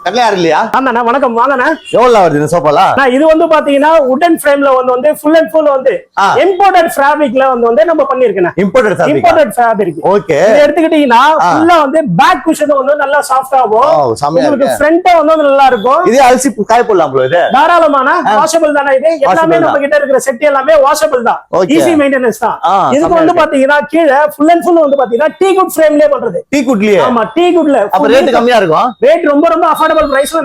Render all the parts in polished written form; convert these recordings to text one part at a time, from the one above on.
கடலை யாரு இல்லையா? ஆமாண்ணா, வணக்கம். வாங்கண்ணா. எவ்வளவு வருது இந்த சோஃபாலாம்? இது வந்து பாத்தீங்கன்னா உடன் ஃப்ரேம்ல வந்து ஃபுல் அண்ட் ஃபுல் வந்து இம்போர்ட்டட் ஃபேப்ரிக்ல வந்து நம்ம பண்ணிருக்கேன். Imported fabric. ஓகே. இத எடுத்துக்கிட்டீங்கன்னா ஃபுல்லா வந்து பேக் குஷன் வந்து நல்லா சாஃப்ட்டாவும், உங்களுக்கு ஃப்ரண்ட் வந்து நல்லா இருக்கும். இது அல்சி காய போடலாம் ப்ரோ. இது தாராளமான வாஷபிள் தானே. இது எல்லாமே நம்ம கிட்ட இருக்கிற செட் எல்லாமே வாஷபிள் தான். ஈஸி மெயின்டெனன்ஸ் தான். இதுக்கு வந்து பாத்தீங்கன்னா கீழ ஃபுல் அண்ட் ஃபுல் வந்து பாத்தீங்கன்னா டீ குட் ஃப்ரேம்லயே பண்றது. டீ குட்லயே? ஆமா, டீ குட்ல. அப்ப ரேட் கம்மியா இருக்கும். ரேட் ரொம்ப ரொம்ப அஃபோர்டபிள் பிரைஸ்ல.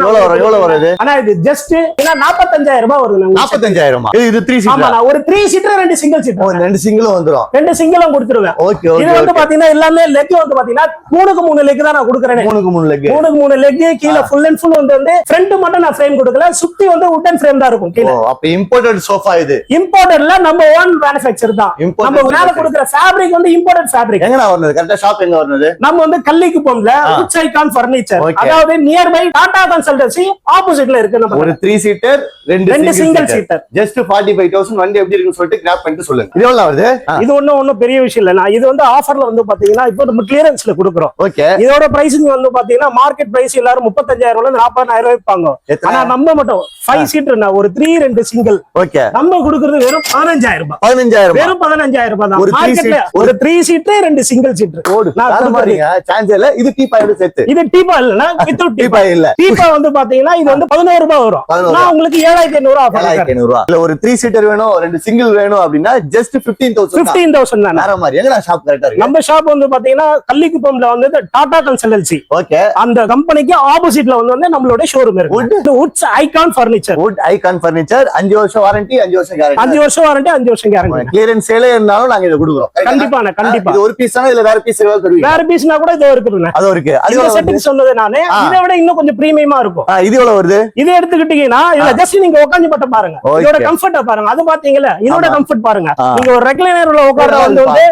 எவ்வளவு வருது? ஆனா இது ஜஸ்ட் 45000 ரூபாய் வருது. 45000. இது 3 சீட்டர். ஆமா, ஒரு 3 சீட்டர் 2 சிங்கிள் சீட்டர். 2 சிங்கிளும் வந்துரும். 2 சிங்கிளும் கொடுத்துருவேன். Okay okay. இது வந்து பாத்தீங்கன்னா எல்லாமே லெக் வந்து பாத்தீங்கன்னா 3க்கு 3 லெக் தான் நான் கொடுக்கறேன். 3க்கு 3 லெக். 3க்கு 3 லெக். கீழ ஃபுல் அண்ட் ஃபுல் வந்து ஃப்ரண்ட் மட்டும் நான் ஃப்ரேம் கொடுக்கல, சுத்தி வந்து வுடன் ஃப்ரேம் தான் இருக்கும் கீழ. அப்ப இம்போர்ட்டட் சோஃபா இது. இம்போர்ட்டட்ல நம்ம ஓன் மேனுஃபேக்சர் தான். நம்ம மேல கொடுக்கிற ஃபேப்ரிக் வந்து இம்போர்ட்டட் ஃபேப்ரிக். எங்கடா வருது? கரெக்ட்டா ஷாப் எங்க வருது? நம்ம வந்து கள்ளிக்குப்பம்ல உட்ஸ் ஐகான் ஃபர்னிச்சர், அதாவது நியர் பை டாடா கன்சல்டன்சி ஆப்போசிட்ல இருக்கு. நம்ம ஒரு 3 சீட்டர் 2 சிங்கிள் சீட்டர் ஜஸ்ட் 45000. வண்டி எப்படி இருக்குன்னு சொல்லிட்டு கிராப் பண்ணிட்டு சொல்லுங்க. இது எவ்வளவு வருது? இது ஒண்ணும் பெரிய விஷயம் இல்ல. இது வந்து ஆஃபர்ல வந்து பாத்தீங்கன்னா இப்போ நம்ம கிளியரன்ஸ்ல கொடுக்குறோம். ஓகே. இதோட பிரைசிங் வந்து பாத்தீங்கன்னா மார்க்கெட் பிரைஸ் எல்லாரும் 35000 ரூபாய்ல 40000 ரூபாய் விப்பாங்க. ஆனா நம்ம மட்டும் 5 சீட்டர் ஒரு 3 2 சிங்கிள். ஓகே. நம்ம கொடுக்கிறது வெறும் 15000 ரூபாய். 15000. வெறும் 15000 ரூபாய் தான். மார்க்கெட்ல ஒரு 3 சீட்டர் 2 சிங்கிள் சீட்டர். நான் சொல்றேன் சான்ஸ் இல்ல. இது டீபாயோட சேர்த்து. இது டீபா இல்லனா வித்வுட் டீபா இல்ல. டீபா வந்து பாத்தீங்கன்னா இது வந்து 11 ரூபாய் வரும். நான் உங்களுக்கு 7500 ஆஃபர் தரேன். 7500 ரூபாய். இல்ல ஒரு 3 சீட்டர் வேணும், 2 சிங்கிள் வேணும் அப்படினா ஜஸ்ட் 15000 தான். வேற மாதிரி. எங்கடா ஷாப் கரெக்ட்டா இருக்கு? நம்ம ஷாப் வந்து பாத்தீங்கன்னா கள்ளிக்குப்பம்ல வந்து டாடா கன்சல்டன்சி. ஓகே. அந்த கம்பெனிக்கு ஆப்போசிட்ல வந்து நம்மளோட ஷோரூம் இருக்கு. Woods icon furniture. Wood icon furniture. 5 வருஷம் வாரண்டி, 5 வருஷம் கேரண்டி. 5 வருஷம் வாரண்டி, 5 வருஷம் கேரண்டி. கிளியரன்ஸ் சேலே இருந்தாலும் நாங்க இத கொடுக்குறோம். கண்டிப்பா. இது ஒரு பீஸ் தான? இல்ல வேற பீஸ் ஏதாவது தருவீங்க? வேற பீஸ்னா கூட இது இருக்குங்க. அது இருக்கு. அது செட்டிங் சொன்னது நானே. இத விட இன்னும் கொஞ்சம் பிரீமியமா இருக்கும். இது எவ்வளவு வருது? இது எடுத்துக்கிட்டீங்கன்னா இதுல ஜஸ்ட் நீங்க உட்கார்ந்து மட்டும் பாருங்க. இதோட கம்ஃபர்ட்ட பாருங்க. அது பாத்தீங்களா? இதோட கம்ஃபர்ட் பாருங்க. நீங்க ஒரு ரெக்லைனர்ல உட்கார்றது வந்து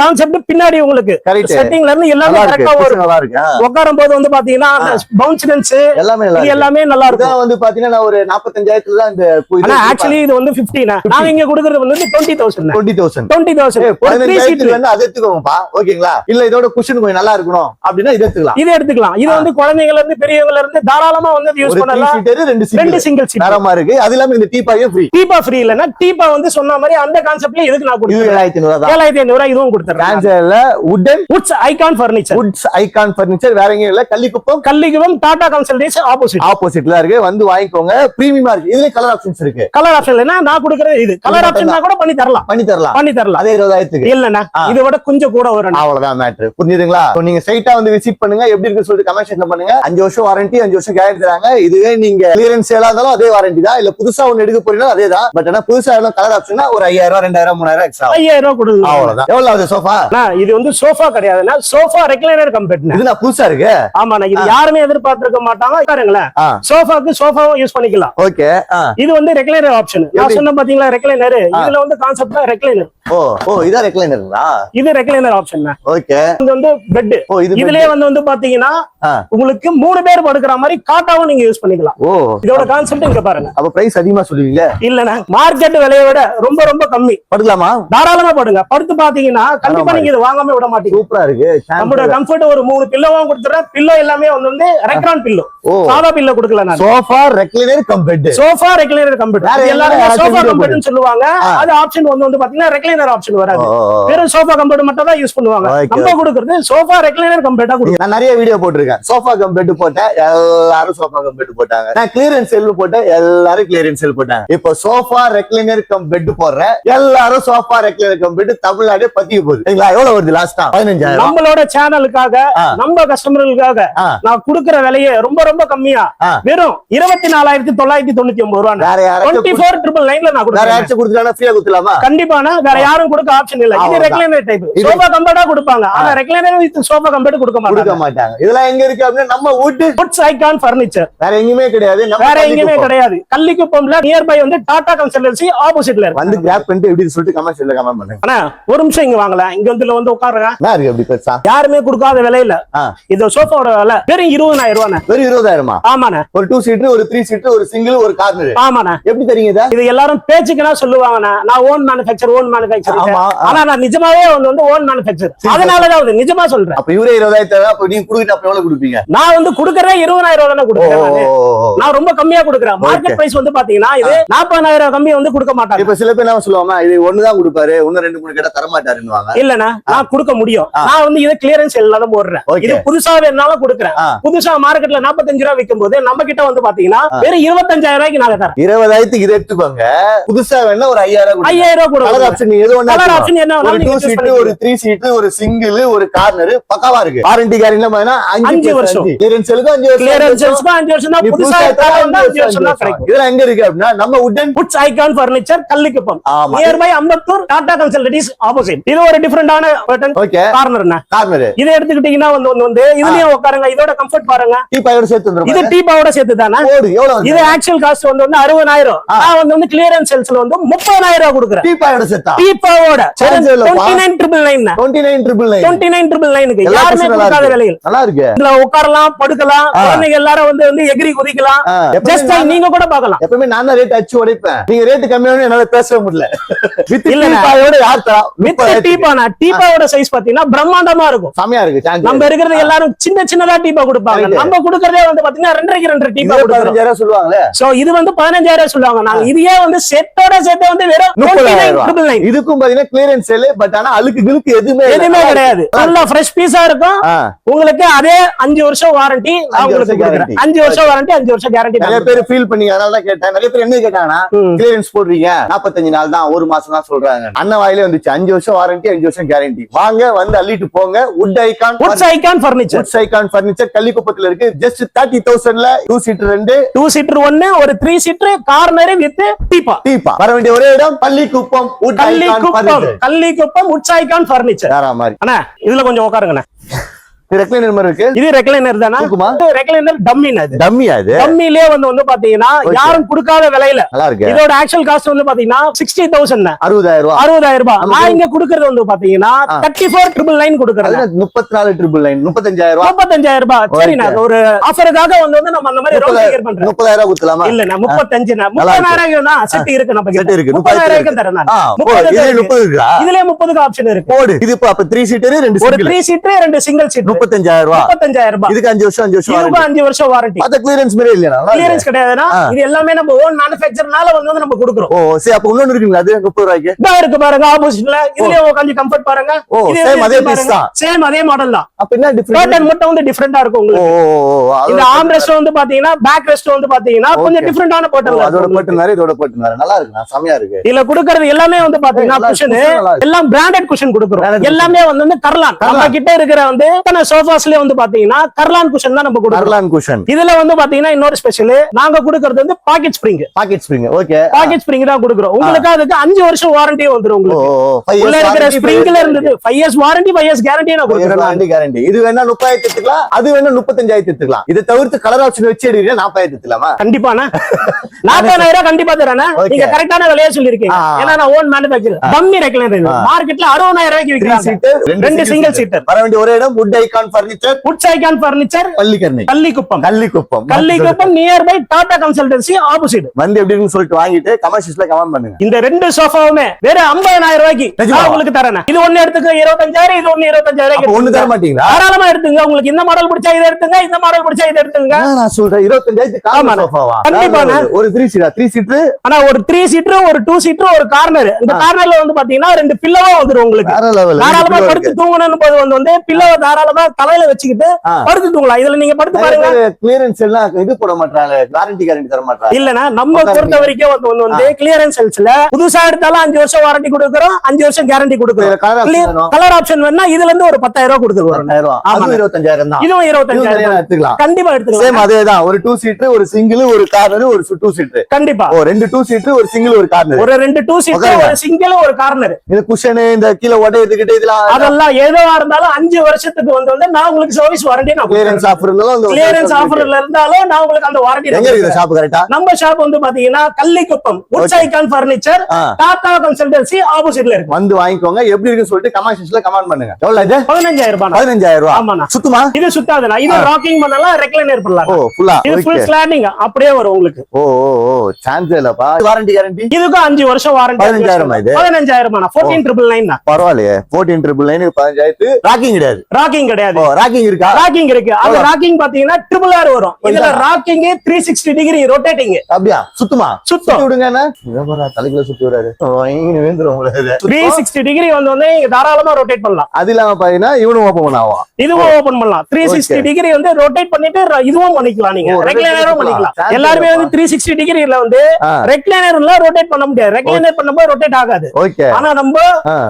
கான்செப்ட் பின்னாடி உங்களுக்கு செட்டிங்ல இருந்து எல்லாமே கரெக்ட்டா வரும். நல்லா இருக்கு. உட்காரும் போது வந்து பாத்தீங்கன்னா அந்த பவுன்ஸ்னஸ் எல்லாமே நல்லா இருக்கும். வந்து பாத்தீங்கன்னா நான் ஒரு 45000 தான் இந்த ஆனா एक्चुअली இது வந்து 15. நாங்க இங்க கொடுக்கிறது வந்து 20000. 20000 ஒரு 3 சீட் வந்து அது எடுத்துக்கோங்கப்பா. ஓகேங்களா? இல்ல இதோட குஷன் கொஞ்சம் நல்லா இருக்கணும் அப்படினா இத எடுத்துக்கலாம். இத எடுத்துக்கலாம். இது வந்து குழந்தைகள இருந்து பெரியவங்கள இருந்து தாராளமா வந்து யூஸ் பண்ணலாம். 2 சிங்கிள் சீட் தரமா இருக்கு. அது இல்லாம இந்த டீபாயும் ஃப்ரீ. டீபா ஃப்ரீ இல்லனா டீபா வந்து சொன்ன மாதிரி அந்த கான்செப்ட்ல எதுக்கு நான் கொடுக்கிறேன்? 7500 தான். 7500 இதுவும் கொடுத்துறேன். கான்செப்ட்ல வுடன் woods icon furniture. Woods icon furniture வேற எங்கயும் இல்ல. கள்ளிக்குப்பம் டாடா கன்சல்டன்சி ஆப்போசிட்ல இருக்கு. வந்து வாங்கிக்கோங்க. பிரீமியமா இருக்கு. இதுல கலர் ஆப்ஷன்ஸ் இருக்கு. கலர் ஆப்ஷன் இல்லனா நான் கொடுக்கிறது இது. கலர் ஆப்ஷன்னா கூட பண்ணி தரலாம். அதே 20000 இல்லனா இத விட கொஞ்சம் கூட வரும். அவ்வளவுதான் மேட்டர். புரியுதுங்களா? நீங்க ஸ்ட்ரைட்டா வந்து விசிட் பண்ணுங்க. எப்படி இருக்குன்னு சொல்லிட்டு கமெண்ட் செக்ஷன்ல பண்ணுங்க. 5 வருஷம் வாரண்டி, 5 வருஷம் கேரண்டி தராங்க. இதுவே நீங்க கிளியரன்ஸ் சேலா இருந்தாலும் அதே வாரண்டி தான். இல்ல புதுசா ஒன்னு எடுக்க போறீங்கன்னா அதே தான். பட் ஆனா புதுசா எல்லாம் கலர் ஆப்ஷன்னா ஒரு 5000 2000 3000 எக்ஸ்ட்ரா 5000 கொடுங்க. அவ்வளவுதான். எவ்வளவு ஆகுது சோஃபா? இது வந்து சோஃபா கிடையாதுன்னா சோஃபா ரெக்லைனர் கம்பெனி. இது நான் புதுசா இருக்கு. ஆமா, இது யாருமே எதிர்பார்த்திருக்க மாட்டாங்க. பாருங்களேன், சோஃபாக்கு சோஃபாவும் யூஸ் பண்ணிக்கலாம். ஓகே. இது வந்து ரெக்லைனர் ஆப்ஷன். நான் சொன்ன பாத்தீங்களா ரெக்லைனர். இதுல வந்து கான்செப்ட் ரெக்லைனர். இதா ரெக்லைனருங்களா? இது ரெக்லைனர் ஆப்ஷன் தான். ஓகே. இது வந்து பெட். இதுலயே வந்து பாத்தீங்கன்னா உங்களுக்கு 3 பேர் படுக்கிற மாதிரி காட்டாவும் நீங்க யூஸ் பண்ணிக்கலாம். இதோட கான்செப்ட் இங்க பாருங்க. அப்ப பிரைஸ் அதிகமா சொல்லுவீங்க? இல்லனா மார்க்கெட் விலையை விட ரொம்ப ரொம்ப கம்மி. படுக்கலாமா? தாராளமா படுங்க. படுத்து பாத்தீங்கன்னா கண்டிப்பா நீங்க இது வாங்காம விட மாட்டீங்க. சூப்பரா இருக்கு. நம்மளோட கம்ஃபர்ட் ஒரு 3 பில்லோவும் கொடுத்துறேன். பில்லோ எல்லாமே வந்து ரெக்ரான் பில்லோ. சாதா பில்லோ கொடுக்கல நான். Sofa recliner cum bed. Sofa recliner cum bed. எல்லாரும் சோஃபா கம் பெட்னு சொல்லுவாங்க. அது ஆப்ஷன் வந்து பாத்தீங்கன்னா ரெக்லைனர் ஆப்ஷன் வராது. வெறும் சோஃபா கம் பெட் மட்டும் தான் யூஸ் பண்ணுவாங்க. நம்ம கொடுக்கிறது சோஃபா ரெக்லைனர் கம் பெட்டா கொடுக்கிறோம். நான் நிறைய வீடியோ போட்டுருக்கேன். சோஃபா கம் பெட் போட்டா எல்லாரும் சோஃபா கம் பெட் போட்டாங்க. நான் கிளியரன்ஸ் செல் போட்டா எல்லாரும் கிளியரன்ஸ் செல் போட்டாங்க. இப்போ சோஃபா ரெக்லைனர் கம் பெட் போடுறேன். எல்லாரும் சோஃபா ரெக்லைனர் கம் பெட் தமிழ்நாடே பத்திக்க போகுது. எவ்வளவு வருது லாஸ்டா? 15000. நம்மளோட சேனலுக்காக நம்ம கஸ்டமர்களுக்காக நான் கொடுக்கிற விலையே ரொம்ப ரொம்ப கம்மியா வெறும் 24999 ரூபாய். வேற யாரும் 24999 நான் கொடுக்கிறேன். வேற யாரும் கொடுத்தா ஃப்ரீயா கொடுக்கலாமா? கண்டிப்பானா வேற யாரும் கொடுக்க ஆப்ஷன் இல்ல. இது ரெக்லைனர் டைப். சோஃபா கம்பெட்டா கொடுப்பாங்க. ஆனா ரெக்லைனர் வித் சோஃபா கம்பெட் கொடுக்க மாட்டாங்க. இதெல்லாம் எங்க இருக்கு அப்படினா நம்ம உட்ஸ் ஐகான் ஃபர்னிச்சர். வேற எங்கயுமே கிடையாது. வேற எங்கயுமே கிடையாது. கள்ளிக்குப்பம்ல நியர் பை வந்து டாடா கன்சல்டன்சி ஆப்போசிட்ல இருக்கு. வந்து கிராப் பண்ணிட்டு எப்படி சொல்லிட்டு கமெண்ட் செக்ஷன்ல கமெண்ட் பண்ணுங்க. அண்ணா ஒரு நிமிஷம் இங்க வாங்கலாம். பாருங்களேன், இங்க வந்து உட்காருங்க. என்ன இருக்கு அப்படி பெருசா? யாருமே கொடுக்காத விலையில இந்த சோஃபாவோட விலை வெறும் 20,000 ரூபாண்ணே. வெறும் 20,000? ஆமாண்ணே. ஒரு 2 சீட்டர், ஒரு 3 சீட்டர், ஒரு சிங்கிள், ஒரு கார்னர். ஆமாண்ணே. எப்படி தெரியுங்க இத? இது எல்லாரும் பேச்சுக்குன்னா சொல்லுவாங்கண்ணே, நான் ஓன் மேனுஃபேக்சர். ஆனா நான் நிஜமாவே வந்து ஓன் மேனுஃபேக்சர். அதனாலதான் வந்து நிஜமா சொல்றேன். அப்ப இவரே 20,000 அப்ப நீங்க குடுக்கிட்டு அப்ப எவ்வளவு கொடுப்பீங்க? நான் வந்து குடுக்கறேன் 20,000 ரூபாய் தானே கொடுக்குறேன். நான் ரொம்ப கம்மியா கொடுக்குறேன். மார்க்கெட் பிரைஸ் வந்து பாத்தீங்கன்னா இது 40,000 கம்மி வந்து கொடுக்க மாட்டாங்க. இப்ப சில பேர் என்ன சொல்லுவாங்க, இது ஒண்ணுதான் கொடுப்பாரு, ஒன்னு 2 3 கேட்டா தர மாட்டாருன்னுவாங்க. இல்லண்ணா, நான் கொடுக்க முடியும். நான் வந்து இது கிளியரன்ஸ் சேல்ல தான் போடுறேன். இது புதுசா வேணாலும் கொடுக்குறேன். புதுசா மார்க்கெட்ல 45 ரூபாய் விற்கும் போது நம்ம கிட்ட வந்து பாத்தீங்கன்னா வெறும் 25,000 ரூபாய்க்கு நாங்க தரோம். 20,000க்கு இதை எடுத்துக்கோங்க. புதுசா வேணா ஒரு 5,000 ரூபாய் கலர் ஆப்ஷன் எது ஒண்ணா கலர் ஆப்ஷன் என்ன ஒரு 2 சீட், ஒரு 3 சீட், ஒரு சிங்கிள், ஒரு கார்னர் பக்காவா இருக்கு. வாரண்டி கேரண்டி பாத்தீங்கன்னா 5 வருஷம். கிளியரன்ஸ் சேலுக்கு 5 வருஷம். கிளியரன்ஸ் சேல்ஸ்க்கு 5 வருஷம் தான். புதுசா எடுத்தா 5 வருஷம் தான் கிடைக்கும். இதெல்லாம் எங்க இருக்கு அப்படின்னா நம்ம woods icon furniture Kallikuppam, near by Ambattur Tata consultancies opposite. இது ஒரு டிஃபரெண்டான பேட்டர்ன் கார்னர்னா. கார்னர் இத எடுத்துக்கிட்டீங்கன்னா வந்து இதுலயும் உட்காருங்க. இதோட கம்ஃபர்ட் பாருங்க. டீபாயோட சேர்த்து வந்துரும். இது டீபாயோட சேர்த்து தானே. இது ஆக்சுவல் காஸ்ட் வந்து 60,000. நான் வந்து கிளியரன்ஸ் சேல்ஸ்ல வந்து 30,000 ரூபாய் கொடுக்குறேன். டீபாயோட சேர்த்தா? டீபாயோட 29,999. 29,999க்கு யாருமே கொடுக்காத விலையில். நல்லா இருக்கு. இதுல உட்காரலாம், படுக்கலாம், குழந்தைங்க எல்லாரும் வந்து எகிரி குதிக்கலாம். ஜஸ்ட் நீங்க கூட பார்க்கலாம். எப்பவுமே நான் தான் ரேட் அடிச்சு உடைப்பேன். நீங்க ரேட் கம்மியான என்னால பேசவே முடியல. வித் டீபாயோட யார் தரா? வித் டீபானா? டீபாயோட சைஸ் பாத்தீங்கன்னா பிரம்மாண்டமா இருக்கும். செமையா இருக்கு. நம்ம இருக்கிறது எல்லாரும் சின்னதா டீபா கொடுப்பாங்க. நம்ம கொடுக்கறதே வந்து பாத்தீங்கன்னா 2.5 டீபா கொடுக்குறோம். 15,000 சொல்லுவாங்களே. சோ இது வந்து 15,000 சொல்லுவாங்க. நாங்க இதையே வந்து செட்டோட சேர்த்து வந்து வெறும் 29,999. இதுக்கும் பாத்தீங்கன்னா கிளியரன்ஸ் சேல். பட் ஆனா அழுக்கு கிழுக்கு எதுவுமே கிடையாது. நல்லா ஃப்ரெஷ் பீஸா இருக்கும். உங்களுக்கு அதே 5 வருஷம் வாரண்டி உங்களுக்கு கொடுக்குறேன். 5 வருஷம் வாரண்டி, 5 வருஷம் கேரண்டி. நிறைய பேர் ஃபீல் பண்ணீங்க, அதனால தான் கேட்டேன். நிறைய பேர் என்ன கேட்டாங்கன்னா, கிளியரன்ஸ் போடுறீங்க 45 நாள் தான், 1 மாசம் தான் சொல்றாங்க. அண்ணன் வாயிலே வந்துச்சு 5 வருஷம் வாரண்டி, 5 வருஷம் கேரண்டி. வாங்க வந்து அள்ளிட்டு போங்க. வுட்ஸ் ஐகான் ஃபர்னிச்சர் கள்ளிக்குப்பத்துல இருக்கு. ஜஸ்ட் 30,000ல 2 சீட்டர் 2 சீட்டர் 1, ஒரு 3 சீட்டர் கார்னர் வித் டீபா. வர வேண்டிய ஒரே இடம் Pallikuppam. Kallikuppam woods icon furniture. அண்ணா இதுல கொஞ்சம் உட்காருங்கண்ணா. ரெக்லைனர் மாதிரி இருக்கு. இது ரெக்லைனர் தானா? ரெக்லைனர் டம்மினா? இது டம்மியா? இது டம்மிலே வந்து பாத்தீங்கன்னா யாரும் கொடுக்காத விலையில நல்லா இருக்கு. இதோட ஆக்சுவல் காஸ்ட் வந்து பாத்தீங்கன்னா 60,000. 60,000 ரூபாய். நான் இங்க கொடுக்கிறது வந்து பாத்தீங்கன்னா 34,999 கொடுக்கறது. 34,999 35,000 ரூபாய். சரி, நான் ஒரு ஆஃபருக்காக வந்து நம்ம அந்த மாதிரி ரவுண்ட் ஃபிகர் பண்றேன். 30,000 கொடுத்தலாமா? இல்ல நான் 35 30,000 செட் இருக்கு. நம்ம செட் இருக்கு. 30,000 தரேன் நான். 30 இருக்கா? இதுலயே 30க்கு ஆப்ஷன் இருக்கு. போடு. இது அப்ப 3 சீட்டர் 2 சிங்கிள். ஒரு 3 சீட்டர் 2 சிங்கிள் சீட் 35,000 ரூபாய். இதுக்கு 5 வருஷம் வாரண்டி. அத கிளியரன்ஸ் மாதிரி இல்லையா? கிளியரன்ஸ் கிடையாதுனா இது எல்லாமே நம்ம ஓன் மேனுஃபேக்சர்னால வந்து நம்ம கொடுக்கிறோம். ஓ சரி. அப்ப இன்னொன்னு இருக்குங்களா? அது 30 ரூபாய்க்கு தான் இருக்கு பாருங்க. ஆப்போசிட்ல இதுலயே கொஞ்சம் கம்ஃபர்ட் பாருங்க. சேம் அதே பீஸ் தான். சேம் அதே மாடல் தான். அப்ப என்ன டிஃபரண்ட்? பேட்டர்ன் மட்டும் வந்து டிஃபரண்டா இருக்கும் உங்களுக்கு. இந்த ஆர்ம் ரெஸ்ட் வந்து பாத்தீங்கன்னா, பேக் ரெஸ்ட் வந்து பாத்தீங்கன்னா கொஞ்சம் டிஃபரண்டான பேட்டர்ன். அதோட பேட்டர்ன் வேற, இதோட பேட்டர்ன் வேற. நல்லா இருக்கு. செமையா இருக்கு. இதுல கொடுக்கிறது எல்லாமே வந்து பாத்தீங்கன்னா குஷன் எல்லாம் பிராண்டட் குஷன் கொடுக்கிறோம். எல்லாமே வந்து கர்லான். நம்ம கிட்ட இருக்கிற வந்து சோஃபாஸ்ல வந்து பாத்தீங்கன்னா கர்லான் குஷன் தான் நம்ம கொடுக்கிறோம். கர்லான் குஷன். இதுல வந்து பாத்தீங்கன்னா இன்னொரு ஸ்பெஷல் நாங்க கொடுக்கிறது வந்து packet spring. Okay. Packet spring தான் கொடுக்கிறோம். உங்களுக்கு அதுக்கு 5 வருஷம் வாரண்டி வந்துரும். உங்களுக்கு உள்ள இருக்கிற ஸ்ப்ரிங்ல இருந்து 5 இயர்ஸ் வாரண்டி, 5 இயர்ஸ் கேரண்டி நான் கொடுக்கிறேன். Warranty guarantee. இது வேணா 30,000 எடுத்துக்கலாம், அது வேணா 35,000 எடுத்துக்கலாம். இத தவிர்த்து கலர் ஆப்ஷன் வச்சு எடுங்க 40,000 எடுத்துக்கலாமா? கண்டிப்பானா 40,000 கண்டிப்பா தரேனா? நீங்க கரெக்ட்டான விலையை சொல்லிருக்கீங்க. ஏன்னா நான் ஓன் மேனுஃபேக்சர். டம்மி ரெக்லைனர் மார்க்கெட்ல 60,000 ரூபாய்க்கு விக்கிறாங்க. 2 சிங்கிள் சீட்டர். வர வேண்டிய ஒரே இடம் Woods icon furniture Kallikuppam near by Tata consultancy opposite. வந்து எப்படி இருக்குன்னு சொல்லிட்டு வாங்கிட்டு கமெண்ட்ஸ்ல கமெண்ட் பண்ணுங்க. இந்த 2 சோஃபாவுமே வெறும் 50,000 ரூபாய்க்கு நான் உங்களுக்கு தரேன். இது ஒன்னு எடுத்துக்க 25,000, இது ஒன்னு 25,000. அப்ப ஒன்னு தர மாட்டீங்களா? தாராளமா எடுத்துங்க. உங்களுக்கு இந்த மாடல் பிடிச்சா இத எடுத்துங்க, இந்த மாடல் பிடிச்சா இத எடுத்துங்க. நான் சொல்றேன் 25,000 கார்னர் சோஃபாவா? கண்டிப்பா. ஒரு 3 சீட்டர். ஆனா ஒரு 3 சீட்டர், ஒரு 2 சீட்டர், ஒரு கார்னர். இந்த கார்னர்ல வந்து பாத்தீங்கன்னா 2 பில்லோவா வந்துரும் உங்களுக்கு. தாராளமா படுத்து தூங்கணும் போது வந்து பில்லோவை தாராளமா தலையில வச்சுக்கிட்டு படுத்து தூங்கலாம். இதுல நீங்க படுத்து பாருங்க. கிளியரன்ஸ் எல்லாம் இது போட மாட்டாங்க, வாரண்டி கேரண்டி தர மாட்டாங்க. இல்லனா நம்ம பொறுத்த வரைக்கும் வந்து கிளியரன்ஸ் செல்ஸ்ல புதுசா எடுத்தாலும் 5 வருஷம் வாரண்டி கொடுக்குறோம், 5 வருஷம் கேரண்டி கொடுக்குறோம். கலர் ஆப்ஷன் வேணா இதுல இருந்து ஒரு 10,000 ரூபாய் கொடுத்துருவோம். 25,000 தான். இதுவும் 25,000 எடுத்துக்கலாம். கண்டிப்பா எடுத்துக்கலாம். சேம் அதேதான். ஒரு 2 சீட்டர், ஒரு சிங்கிள், ஒரு கார்னர், ஒரு 2 சீட்டர். கண்டிப்பா. 2 2 சீட்டர், ஒரு சிங்கிள், ஒரு கார்னர். ஒரு 2 2 சீட்டர், ஒரு சிங்கிள், ஒரு கார்னர். இந்த குஷன், இந்த கீழ உடையதுகிட்ட இதெல்லாம் அதெல்லாம் ஏதோ இருந்தாலும் 5 வருஷத்துக்கு வந்து வந்து நான் உங்களுக்கு சர்வீஸ் வாரண்டி நான் கிளியரன்ஸ் ஆஃபர் இருந்தாலும் கிளியரன்ஸ் ஆஃபர்ல இருந்தாலும் நான் உங்களுக்கு அந்த வாரண்டி. எங்க இருக்கு ஷாப் கரெக்ட்டா? நம்ம ஷாப் வந்து பாத்தீங்கன்னா Kallikuppam woods icon furniture Tata consultancy ஆப்போசிட்ல இருக்கு. வந்து வாங்கிக்கோங்க. எப்படி இருக்குன்னு சொல்லிட்டு கமெண்ட் செக்ஷன்ல கமெண்ட் பண்ணுங்க. எவ்வளவு இது? 15000 ரூபாய். 15000 ரூபாய். ஆமாண்ணா. சுத்தமா? இது சுத்தாதுண்ணா. இது ராக்கிங் பண்ணலாம், ரெக்லைனர் பண்ணலாம். ஓ ஃபுல்லா. இது ஃபுல் ஸ்லாண்டிங் அப்படியே வரும் உங்களுக்கு. ஓ ஓ ஓ சான்ஸ் இல்லப்பா. Warranty guarantee? இதுக்கு 5 வருஷம் வாரண்டி. 15000 இது. 15000 ரூபாய். 14999 தான். பரவாயில்லையே. 14999 15000. ராக்கிங் கிடையாது. ராக்கிங் கிடையாது. ஓ ராக்கிங் இருக்கா? ராக்கிங் இருக்கு. அது ராக்கிங் பாத்தீங்கன்னா ட்ரிபிள் ஆர் வரும். இதுல ராக்கிங் 360 டிகிரி ரொட்டேட்டிங். அப்படியே சுத்தமா? சுத்தம் விடுங்கண்ணா. இதோட தலைக்குள்ள சுத்தி வராரு. இங்க வேந்துரும் உங்களுக்கு. 360 டிகிரி வந்து தாராளமா ரொட்டேட் பண்ணலாம். அது இல்லாம பாத்தீங்கன்னா இவனும் ஓபன் பண்ணாவும். இதுவும் ஓபன் பண்ணலாம். 360 டிகிரி வந்து ரொட்டேட் பண்ணிட்டு இதுவும் பண்ணிக்கலாம். நீங்க ரெக்லைனரும் பண்ணிக்கலாம். எல்லாரும் வந்து 360 டிகிரில வந்து ரெக்லைனர்ல ரொட்டேட் பண்ண முடியாது. ரெக்லைனர் பண்ணும்போது ரொட்டேட் ஆகாது. ஓகே. ஆனா நம்ம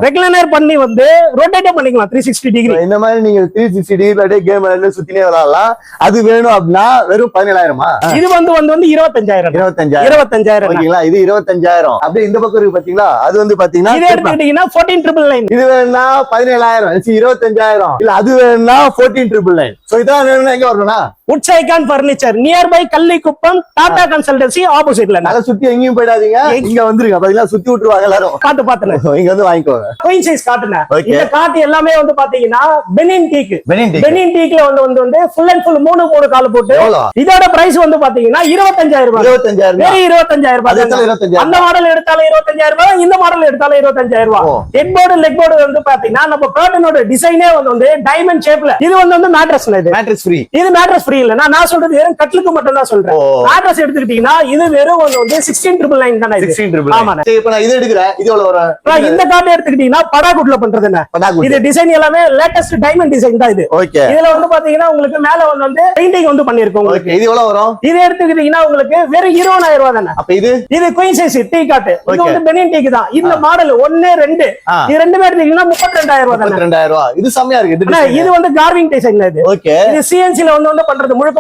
ரெக்லைனர் பண்ணி வந்து ரொட்டேட் பண்ணிக்கலாம் 360 டிகிரி. இந்த மாதிரி நீங்க 360 டிகிரில அப்படியே கேம் விளையாண்டு சுத்தினே விளையாடலாம். அது வேணும் அப்படின்னா வெறும் 17000மா? இது வந்து 25000. 25000 ஓகேங்களா? இது 25000. அப்படியே இந்த பக்கம் இருக்கு பாத்தீங்களா? அது வந்து பாத்தீங்கன்னா இது எடுத்துக்கிட்டீங்கன்னா 14999. இது வேணும்னா 17000. 25000. இல்ல அது வேணும்னா 14999. சோ இதான் வேணும்னா எங்க வரணும்னா Woods icon furniture nearby Kallikuppam Tata consultancy ஆப்போசிட்ல. நல்லா சுத்தி எங்கேயும் போயிடாதீங்க. இங்க வந்துருங்க. பாத்தீங்களா சுத்தி விட்டுருவாங்க எல்லாரும். காட்டு பாத்துங்க. இங்க வந்து வாங்கிக்கோங்க. குயின் சைஸ் காட்டுங்க. இந்த காட்டு எல்லாமே வந்து பாத்தீங்கன்னா பெனின் டீக். பெனின் டீக்ல வந்து ஃபுல் அண்ட் ஃபுல் 3 கால் போட்டு இதோட பிரைஸ் வந்து பாத்தீங்கன்னா 25000 ரூபாய். 25000. வெறும் 25000 ரூபாய். அந்த மாடல் எடுத்தாலும் 25000 ரூபாய். இந்த மாடல் எடுத்தாலும் 25000 ரூபாய். ஹெட் போர்டு லெக் போர்டு வந்து பாத்தீங்கன்னா நம்ம கர்ட்டனோட டிசைனே வந்து டைமண்ட் ஷேப்ல. இது வந்து மேட்ரஸ். இது மேட்ரஸ் ஃப்ரீ. இது மேட்ரஸ் ஃப்ரீ இல்ல. நான் சொல்றது வெறும் கட்லுக்கு மட்டும் தான் சொல்றேன். மேட்ரஸ் எடுத்துக்கிட்டீங்கன்னா இது வெறும் வந்து 16999 தானே இது. 16999. ஆமா. இப்போ நான் இது எடுக்கறேன். இது எவ்வளவு வரும்? இந்த கார்டு எடுத்துக்கிட்டீங்கன்னா படாகுட்ல பண்றது என்ன? இது டிசைன் எல்லாமே லேட்டஸ்ட் டைமண்ட் டிசைன் தான் இது. ஓகே. இதுல வந்து பாத்தீங்கன்னா உங்களுக்கு மேல வந்து பெயிண்டிங் வந்து பண்ணிருக்கோம் உங்களுக்கு. இது எவ்வளவு வரும்? இது எடுத்துக்கிட்டீங்கன்னா உங்களுக்கு வெறும் 20000 ரூபாய் தானே. அப்ப இது குயின் சைஸ் டீ காட். இது வந்து பெனின் டீக் தான். இந்த மாடல் 1 2 இது ரெண்டுமே எடுத்துக்கிட்டீங்கன்னா 32000 ரூபாய் தானே. 32000 ரூபாய். இது செமையா இருக்கு. இது வந்து கார்விங் டிசைன் இது. ஓகே. இது சிஎன்சி ல வந்து பண்றது முழுக்க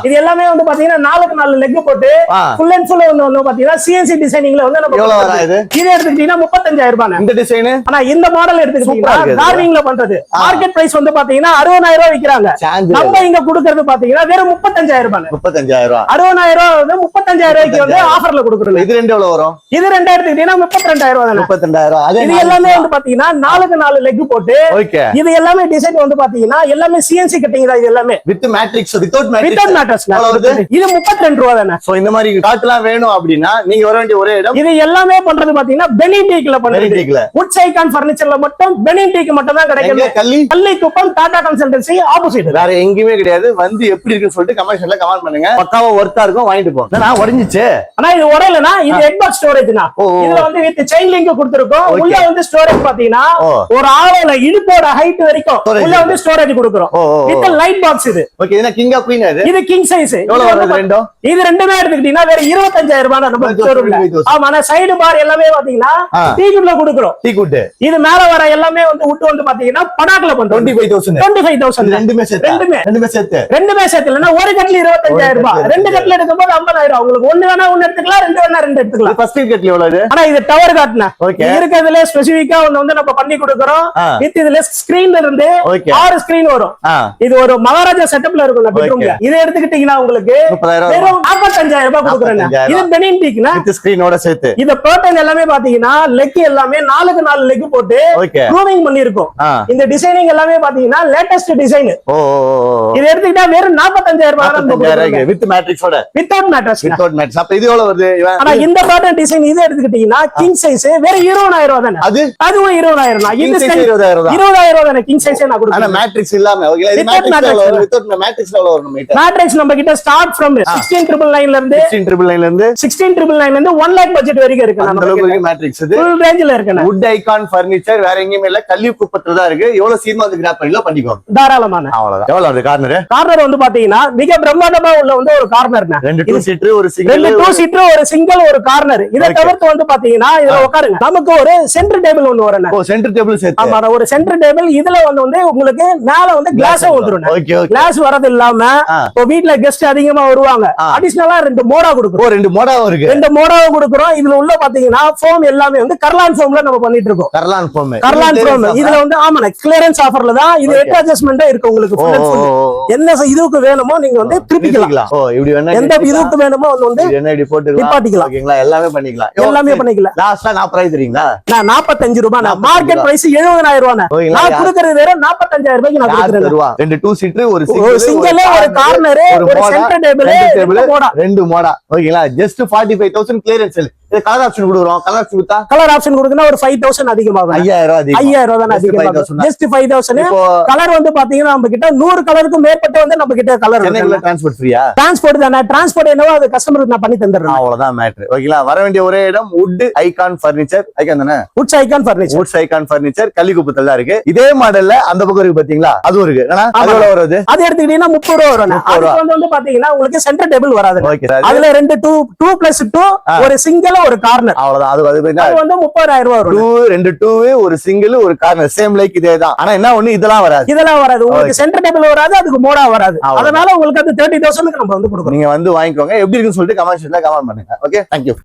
இது எல்லாமே வந்து பாத்தீங்கன்னா 4 லெக் போட்டு ஃபுல் அண்ட் ஃபுல் வந்து பாத்தீங்கன்னா சிஎன்சி டிசைனிங்ல வந்து நம்ம எவ்வளவு வர இது? இது எடுத்துக்கிட்டீங்கன்னா 35000 ரூபாய். இந்த டிசைன். ஆனா இந்த மாடல் எடுத்துக்கிட்டீங்கன்னா கார்விங்ல பண்றது மார்க்கெட் பிரைஸ் வந்து பாத்தீங்கன்னா 60000 ரூபாய் விக்கிறாங்க. நம்ம இங்க கொடுக்கிறது பாத்தீங்கன்னா வெறும் 35000 ரூபாய். 35000 ரூபாய். 60000 ரூபாய் வந்து 35000 ரூபாய்க்கு வந்து ஆஃபர்ல கொடுக்குறோம். இது ரெண்டு எவ்வளவு வரும்? இது ரெண்டு எடுத்துக்கிட்டீங்கன்னா 32000 ரூபாய் தானே. 32000. இது எல்லாமே வந்து பாத்தீங்கன்னா 4 லெக் போட்டு இது எல்லாமே டிசைன் வந்து பாத்தீங்கன்னா எல்லாமே சிஎன்சி கட்டிங் தான். இது எல்லாமே வித் மேட்ரிக்ஸ் வித்அவுட் மேட்ரிக்ஸ். இது 32 ரூபாய் தானே. சோ இந்த மாதிரி காட்டெல்லாம் வேணும் அப்படின்னா நீங்க வர வேண்டிய ஒரே இடம். இது எல்லாமே பண்றது பாத்தீங்கன்னா பெனின் டீக்ல பண்றது. வுட்ஸ் ஐகான் பர்னிச்சர்ல மட்டும் பெனின் டீக் மட்டும் தான் கிடைக்கும். Kallikuppam Tata consultancy opposite. வேற எங்கேயுமே கிடையாது. வந்து எப்படி இருக்குன்னு சொல்லிட்டு கமெண்ட்ல கமெண்ட் பண்ணுங்க. பக்காவா ஒர்த்தா இருக்கும். வாங்கிட்டு போ. நான் உடைஞ்சிச்சு. ஆனா இது உடையலனா இது ஹெட் பாக்ஸ் ஸ்டோரேஜ்னா. இதுல வந்து வித் செயின் லிங்க் கொடுத்திருக்கோம். உள்ள வந்து ஸ்டோரேஜ் பாத்தீங்கன்னா ஒரு ஆளோட இடுப்போட ஹைட் வரைக்கும் உள்ள வந்து ஸ்டோரேஜ் கொடுக்கிறோம். வித் லைட் பாக்ஸ் இது. ஓகே. இது கிங்கா குயின் இது கிங் சைஸ். எவ்வளவு வருது ரெண்டும்? இது ரெண்டுமே எடுத்துக்கிட்டீங்கன்னா வேற 25000 ரூபாய் தான் நம்ம ஷோரூம்ல. ஆமா. நான் சைடு பார் எல்லாமே பாத்தீங்கன்னா டீகுட்ல கொடுக்கிறோம். டீகுட். இது மேல வர எல்லாமே வந்து உட் வந்து பாத்தீங்கன்னா படாக்ல பண்றோம். 25000. ரெண்டுமே சேர்த்து இல்லனா ஒரு கட்ல 25000 ரூபாய். ரெண்டு கட்ல எடுக்கும்போது 50000. உங்களுக்கு ஒன்னு வேணா ஒன்னு எடுத்துக்கலாம், ரெண்டு வேணா ரெண்டு எடுத்துக்கலாம். ஃபர்ஸ்ட் கட்ல எவ்வளவு? ஆனா இது டவர் காட்னா இருக்குதுல ஸ்பெசிஃபிக்கா வந்து நம்ம பண்ணி கொடுக்கிறோம். வித் இதுல ஸ்கிரீன்ல இருந்து 6 ஸ்கிரீன் வரும். இது ஒரு மகாராஜா செட்டப்ல இருக்கும் பெட்ரூம்ல. இத எடுத்துக்கிட்டீங்கன்னா உங்களுக்கு வெறும் 45000 ரூபாய் கொடுக்குறேன். இது பெனின் டீக்னா வித் ஸ்கிரீனோட சேர்த்து. இந்த கர்டன் எல்லாமே பாத்தீங்கன்னா லெக் எல்லாமே 4 லெக் போட்டு க்ரூவிங் பண்ணிருக்கோம். இந்த டிசைனிங் எல்லாமே பாத்தீங்கன்னா லேட்டஸ்ட் டிசைன். இத எடுத்துக்கிட்டா வெறும் 45000 ரூபாய் வித் மேட்ரிக்ஸோட. Without matrix. அப்ப இது எவ்வளவு வருது? ஆனா இந்த கர்டன் டிசைன் இத எடுத்துக்கிட்டீங்கன்னா கிங் சைஸ் வெறும் 20000 ரூபாய் தானே. அதுவும் 20000 தான். இந்த சைஸ் 20000 ரூபாய் தானே. கிங் சைஸ் நான் கொடுக்கிறேன். ஆனா மேட்ரிக்ஸ் இல்லாம. ஓகே. இது வித்அவுட் மேட்ரிக்ஸ் எவ்வளவு வரும்? மேட்ரிக்ஸ் நம்ம கிட்ட ஸ்டார்ட் from 16999 ல இருந்து 16999 ல இருந்து 1 lakh பட்ஜெட் வரைக்கும் இருக்கு. அந்த அளவுக்கு மேட்ரிக்ஸ் இது ஃபுல் ரேஞ்சில இருக்கு. வுட் ஐகான் ஃபர்னிச்சர் வேற எங்கேயுமே இல்ல. கள்ளிக்குப்பத்துல தான் இருக்கு. எவ்வளவு சீமா வந்து கிராப் பண்ணல பண்ணிக்கோங்க. தாராளமான. அவ்வளவுதான். எவ்வளவு அந்த கார்னர் வந்து பாத்தீங்கன்னா மிக பிரம்மாண்டமா உள்ள வந்து ஒரு கார்னர்னா. 2 சீட்டர் ஒரு சிங்கிள். 2 சீட்டர் ஒரு சிங்கிள் ஒரு கார்னர். இத தவிர்த்து வந்து பாத்தீங்கன்னா இதுல உட்காருங்க. நமக்கு ஒரு சென்டர் டேபிள் ஒன்னு வரணும். ஓ சென்டர் டேபிள் சேர்த்து. ஆமா. ஒரு சென்டர் டேபிள். இதுல வந்து உங்களுக்கு மேல வந்து கிளாஸ் வந்துரும். ஓகே. கிளாஸ் வரது இல்லாம இப்போ வீட்ல கெஸ்ட் அதிகமா வருவாங்க. அடிஷனலா 2 மோடா கொடுக்குறோம். 2 மோடாவும் இருக்கு. 2 மோடாவும் கொடுக்குறோம். இதுல உள்ள பாத்தீங்கன்னா ஃபோம் எல்லாமே வந்து கர்லான் ஃபோம்ல நம்ம பண்ணிட்டு இருக்கோம். கர்லான் ஃபோம். இதுல வந்து ஆமா கிளியரன்ஸ் ஆஃபர்ல தான் பண்ணிக்கலாம். இது ஹெட் அட்ஜஸ்ட்மெண்டா இருக்கு உங்களுக்கு. full and full. என்ன இதுக்கு வேணுமோ நீங்க வந்து திருப்பிக்கலாம். இப்படி வேணா எந்த இதுக்கு வேணுமோ வந்து என்ன இப்படி போட்டுக்கலாம். நிப்பாட்டிக்கலாம். ஓகேங்களா, எல்லாமே பண்ணிக்கலாம். எல்லாமே பண்ணிக்கலாம். லாஸ்டா 40 தெரியுங்களா? நான் 45 ரூபாய். மார்க்கெட் பிரைஸ் 70,000 ரூபாய். நான் கொடுக்கறது வேற 45,000 ரூபாய்க்கு நான் கொடுக்குறேன். 2 2 சீட்டர், ஒரு சிங்கிள், ஒரு கார்னர், ஒரு சென்டர் டேபிள், 2 மோடா. ஓகேங்களா, ஜஸ்ட் 45,000 கிளியரன்ஸ் சேல். இது கலர் ஆப்ஷன் கொடுக்குறோம். கலர் ஆப்ஷன் கொடுத்தா கலர் ஆப்ஷன் கொடுக்கனா ஒரு 5,000 அதிகமாகும். 5,000 ரூபாய் தான் அதிகமாகும். ஜஸ்ட் 5,000. கலர் வந்து பாத்தீங்கன்னா நம்ம கிட்ட 100 கலருக்கு மேற்பட்ட வந்து நம்ம கிட்ட கலர் சென்னைக்குள்ள டிரான்ஸ்போர்ட் ஃப்ரீயா? டிரான்ஸ்போர்ட் தானே. டிரான்ஸ்போர்ட் என்னவோ அது கஸ்டமருக்கு நான் பண்ணி தந்துறேன். அவ்வளவுதான் மேட்டர். ஓகேங்களா, வர வேண்டிய ஒரே இடம் வுட் ஐகான் ஃபர்னிச்சர். ஐகான் தானே? Wood icon furniture. Wood icon furniture கள்ளிக்குப்பத்துல தான் இருக்கு. இதே மாடல்ல அந்த பக்கம் இருக்கு பாத்தீங்களா, அதுவும் இருக்கு. அது எவ்வளவு வருது? அது எடுத்துக்கிட்டீங்கன்னா 30 ரூபாய் வரும். அது வந்து பாத்தீங்கன்னா உங்களுக்கு சென்டர் டேபிள் வராது. அதுல 2 ஒரு சிங்கிள், ஒரு கார்னர். அது வந்து 30,000 ரூபாய் வரும். 2 ஒரு சிங்கிள், ஒரு கார்னர். சேம் லைக் இதே தான். ஆனா என்ன ஒண்ணு, இதெல்லாம் வராது. உங்களுக்கு சென்டர் டேபிள் வராது, அதுக்கு மோடா வராது. அதனால உங்களுக்கு அது 30,000க்கு நம்ம வந்து கொடுக்கணும். நீங்க வந்து வாங்கிக்கோங்க. எப்படி இருக்குன்னு சொல்லிட்டு கமெண்ட் செக்ஷன்ல கமெண்ட் பண்ணுங்க. Okay, thank you.